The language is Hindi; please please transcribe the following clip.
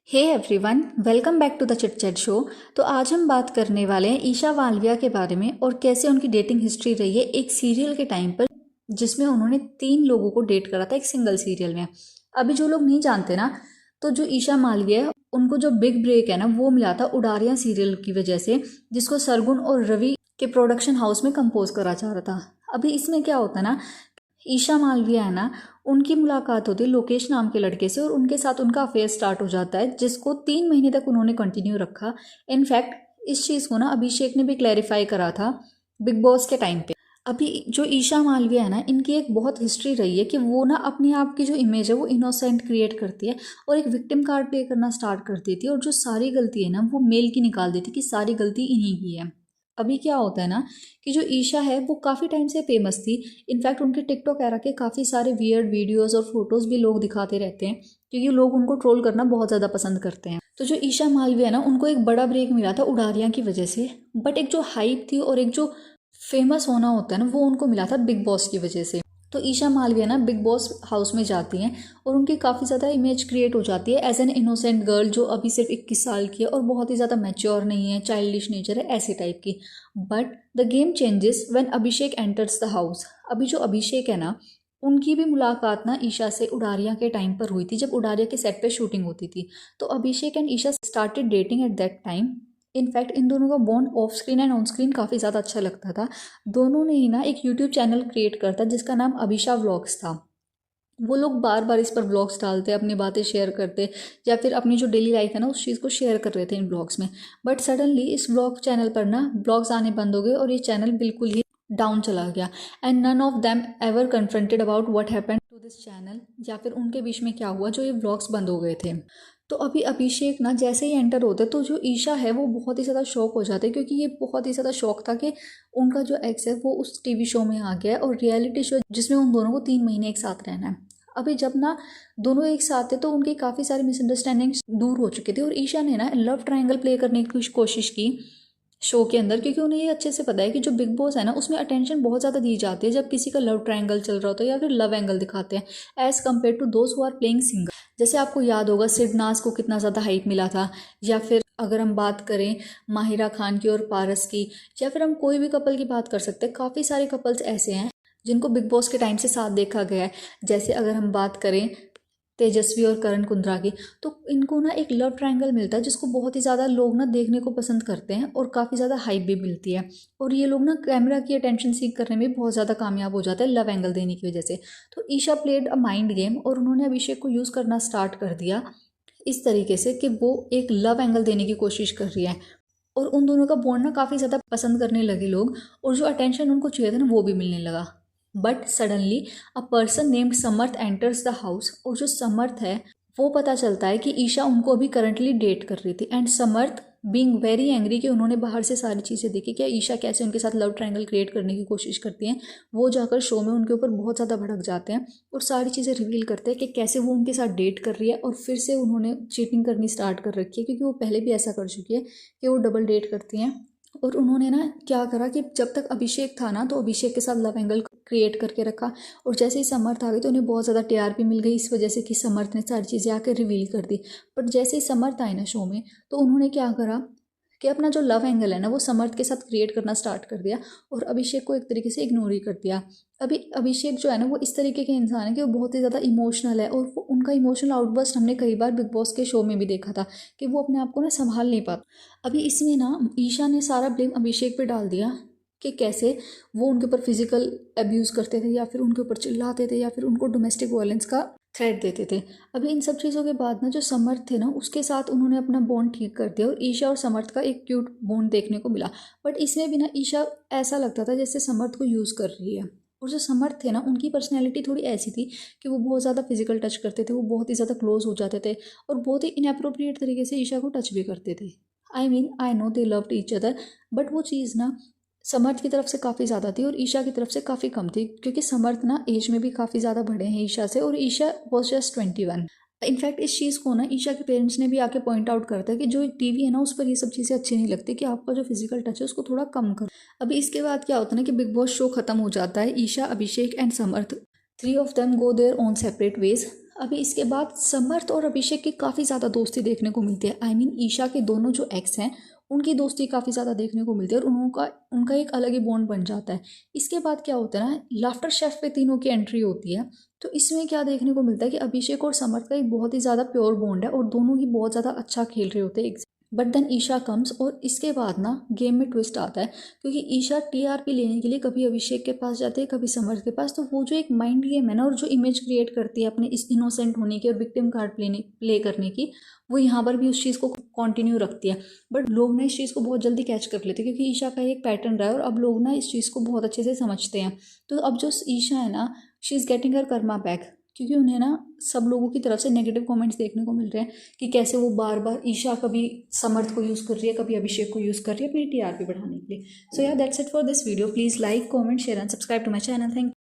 Hey everyone, welcome back to the chit chat show. तो आज हम बात करने वाले हैं ईशा वालविया के बारे में और कैसे उनकी डेटिंग हिस्ट्री रही है एक सीरियल के टाइम पर, जिसमें उन्होंने 3 लोगों को डेट करा था एक सिंगल सीरियल में। अभी जो लोग नहीं जानते ना, तो जो ईशा मालविया है उनको जो बिग ब्रेक है ना वो मिला था उडारियां सीरियल की वजह से, जिसको सरगुन और रवि के प्रोडक्शन हाउस में कंपोज करा जा रहा था। अभी इसमें क्या होता है ना, ईशा मालविया है ना, उनकी मुलाकात होती है लोकेश नाम के लड़के से और उनके साथ उनका अफेयर स्टार्ट हो जाता है, जिसको 3 महीने तक उन्होंने कंटिन्यू रखा। इनफैक्ट इस चीज़ को ना अभिषेक ने भी क्लैरिफाई करा था बिग बॉस के टाइम पे। अभी जो ईशा मालविया है ना, इनकी एक बहुत हिस्ट्री रही है कि वो ना अपने आप की जो इमेज है वो इनोसेंट क्रिएट करती है और एक विक्टिम कार्ड प्ले करना स्टार्ट कर देती है, और जो सारी गलती है ना वो मेल की निकाल देती है कि सारी गलती इन्हीं की है। अभी क्या होता है ना कि जो ईशा है वो काफ़ी टाइम से फेमस थी। इनफैक्ट उनके टिकटॉक एरा के काफ़ी सारे वियर्ड वीडियोस और फोटोज़ भी लोग दिखाते रहते हैं, क्योंकि लोग उनको ट्रोल करना बहुत ज़्यादा पसंद करते हैं। तो जो ईशा मालविया है ना, उनको एक बड़ा ब्रेक मिला था उडारियां की वजह से, बट एक जो हाइप थी और एक जो फेमस होना होता है ना वो उनको मिला था बिग बॉस की वजह से। तो ईशा मालविया ना बिग बॉस हाउस में जाती हैं और उनकी काफ़ी ज़्यादा इमेज क्रिएट हो जाती है एज एन इनोसेंट गर्ल, जो अभी सिर्फ 21 साल की है और बहुत ही ज़्यादा मैच्योर नहीं है, चाइल्डिश नेचर है, ऐसे टाइप की। But the game changes when Abhishek enters the house. अभी जो अभिषेक है ना, उनकी भी मुलाकात ना ईशा से उडारिया के टाइम पर हुई थी, जब उडारिया के सेट पे शूटिंग होती थी। तो Abhishek and Isha started dating at that time. In fact इन दोनों का bond off screen and on screen काफ़ी ज़्यादा अच्छा लगता था। दोनों ने ही ना एक यूट्यूब चैनल क्रिएट करता जिसका नाम अभिषा व्लॉग्स था। वो लोग बार बार इस पर व्लॉग्स डालते, अपनी बातें शेयर करते, या फिर अपनी जो डेली लाइफ है ना उस चीज़ को शेयर कर रहे थे इन ब्लॉग्स में। बट सडनली इस ब्लॉग चैनल पर ना ब्लॉग्स आने बंद हो गए और ये चैनल बिल्कुल ही डाउन चला गया। And none of them ever confronted about what happened to this channel, या फिर उनके बीच में क्या हुआ जो ये व्लॉग्स बंद हो गए थे। तो अभी अभिषेक ना जैसे ही एंटर होते तो जो ईशा है वो बहुत ही ज़्यादा शॉक हो जाते, क्योंकि ये बहुत ही ज़्यादा शौक था कि उनका जो एक्स है वो उस टीवी शो में आ गया है, और रियलिटी शो जिसमें उन दोनों को 3 महीने एक साथ रहना है। अभी जब ना दोनों एक साथ थे तो उनकी काफ़ी सारी मिसअंडरस्टैंडिंग्स दूर हो चुकी थी, और ईशा ने ना लव ट्रायंगल प्ले करने की कोशिश की शो के अंदर, क्योंकि उन्हें ये अच्छे से पता है कि जो बिग बॉस है ना उसमें अटेंशन बहुत ज़्यादा दी जाती है जब किसी का लव ट्रायंगल चल रहा होता है या फिर लव एंगल दिखाते हैं, as compared to those who are playing single. जैसे आपको याद होगा सिडनाज को कितना ज़्यादा हाइप मिला था, या फिर अगर हम बात करें माहिरा खान की और पारस की, या फिर हम कोई भी कपल की बात कर सकते हैं। काफ़ी सारे कपल्स ऐसे हैं जिनको बिग बॉस के टाइम से साथ देखा गया है। जैसे अगर हम बात करें तेजस्वी और करण कुंद्रा की, तो इनको ना एक लव ट्रायंगल मिलता है जिसको बहुत ही ज़्यादा लोग ना देखने को पसंद करते हैं और काफ़ी ज़्यादा हाइप भी मिलती है, और ये लोग ना कैमरा की अटेंशन सीख करने में बहुत ज़्यादा कामयाब हो जाते हैं लव एंगल देने की वजह से। तो Isha played a mind game और उन्होंने अभिषेक को यूज़ करना स्टार्ट कर दिया इस तरीके से कि वो एक लव एंगल देने की कोशिश कर रही है, और उन दोनों का बॉन्ड ना काफ़ी ज़्यादा पसंद करने लगे लोग, और जो अटेंशन उनको चाहिए था ना वो भी मिलने लगा। But suddenly a person named Samarth enters the house, और जो समर्थ है वो पता चलता है कि ईशा उनको अभी करंटली डेट कर रही थी। And Samarth being very angry कि उन्होंने बाहर से सारी चीज़ें देखी, क्या ईशा कैसे उनके साथ लव ट्रायंगल क्रिएट करने की कोशिश करती हैं, वो जाकर शो में उनके ऊपर बहुत ज़्यादा भड़क जाते हैं और सारी चीज़ें रिवील करते हैं कि कैसे वो उनके साथ डेट कर रही है और फिर से उन्होंने चीटिंग करनी स्टार्ट कर रखी है, क्योंकि वो पहले भी ऐसा कर चुकी है कि वो डबल डेट करती हैं। और उन्होंने ना क्या करा कि जब तक अभिषेक था ना तो अभिषेक के साथ लव एंगल क्रिएट करके रखा, और जैसे ही समर्थ आ गई तो उन्हें बहुत ज़्यादा टीआरपी मिल गई इस वजह से कि समर्थ ने सारी चीज़ें आकर रिवील कर दी। बट जैसे ही समर्थ आए ना शो में, तो उन्होंने क्या करा कि अपना जो लव एंगल है ना वो समर्थ के साथ क्रिएट करना स्टार्ट कर दिया और अभिषेक को एक तरीके से इग्नोर ही कर दिया। अभी अभिषेक जो है ना वो इस तरीके के इंसान है कि वो बहुत ही ज़्यादा इमोशनल है, और वो उनका इमोशनल आउटबर्स्ट हमने कई बार बिग बॉस के शो में भी देखा था कि वो अपने आप को ना संभाल नहीं पाता। अभी इसमें ना ईशा ने सारा ब्लेम अभिषेक पे डाल दिया कि कैसे वो उनके ऊपर फिजिकल अब्यूज़ करते थे, या फिर उनके ऊपर चिल्लाते थे, या फिर उनको डोमेस्टिक वायलेंस का थ्रेट देते थे। अभी इन सब चीज़ों के बाद ना जो समर्थ थे ना उसके साथ उन्होंने अपना बॉन्ड ठीक कर दिया और ईशा और समर्थ का एक क्यूट बॉन्ड देखने को मिला। बट इसमें भी ना ईशा ऐसा लगता था जैसे समर्थ को यूज़ कर रही है, और जो समर्थ थे ना उनकी पर्सनैलिटी थोड़ी ऐसी थी कि वो बहुत ज़्यादा फिजिकल टच करते थे, वो बहुत ही ज़्यादा क्लोज हो जाते थे और बहुत ही इनअप्रोप्रिएट तरीके से ईशा को टच भी करते थे। I mean I know they loved each other, but वो चीज़ ना समर्थ की तरफ से काफ़ी ज़्यादा थी और ईशा की तरफ से काफ़ी कम थी, क्योंकि समर्थ ना एज में भी काफ़ी ज़्यादा बड़े हैं ईशा से, और ईशा वॉज जस्ट 21। इनफैक्ट इस चीज़ को ना ईशा के पेरेंट्स ने भी आके पॉइंट आउट करता है कि जो टीवी है ना उस पर ये सब चीज़ें अच्छी नहीं लगती, कि आपका जो फिजिकल टच है उसको थोड़ा कम करो। अभी इसके बाद क्या होता है ना कि बिग बॉस शो खत्म हो जाता है, Isha, Abhishek and Samarth, 3 of them go their on separate ways. अभी इसके बाद समर्थ और अभिषेक की काफ़ी ज़्यादा दोस्ती देखने को मिलती है। ईशा के दोनों जो एक्स हैं उनकी दोस्ती काफ़ी ज़्यादा देखने को मिलती है और उनका एक अलग ही बॉन्ड बन जाता है। इसके बाद क्या होता है ना, लाफ्टर शेफ पे तीनों की एंट्री होती है। तो इसमें क्या देखने को मिलता है कि अभिषेक और समर्थ का एक बहुत ही ज़्यादा प्योर बॉन्ड है और दोनों ही बहुत ज़्यादा अच्छा खेल रहे होते हैं। बट देन ईशा कम्स और इसके बाद ना गेम में ट्विस्ट आता है, क्योंकि ईशा टीआरपी लेने के लिए कभी अभिषेक के पास जाती है कभी समर्थ के पास। तो वो जो एक माइंड गेम है ना और जो इमेज क्रिएट करती है अपने इस इनोसेंट होने की और विक्टिम कार्ड प्ले करने की, वो यहाँ पर भी उस चीज़ को कंटिन्यू रखती है। बट लोग ना इस चीज़ को बहुत जल्दी कैच कर लेते हैं, क्योंकि ईशा का एक पैटर्न रहा है और अब लोग ना इस चीज़ को बहुत अच्छे से समझते हैं। तो अब जो ईशा है ना, she is getting her Karma back, क्योंकि उन्हें ना सब लोगों की तरफ से नेगेटिव कमेंट्स देखने को मिल रहे हैं कि कैसे वो बार बार ईशा कभी समर्थ को यूज़ कर रही है कभी अभिषेक को यूज़ कर रही है अपनी टीआरपी बढ़ाने के लिए। So yeah that's it for this video. Please like comment share and subscribe to my channel. Thank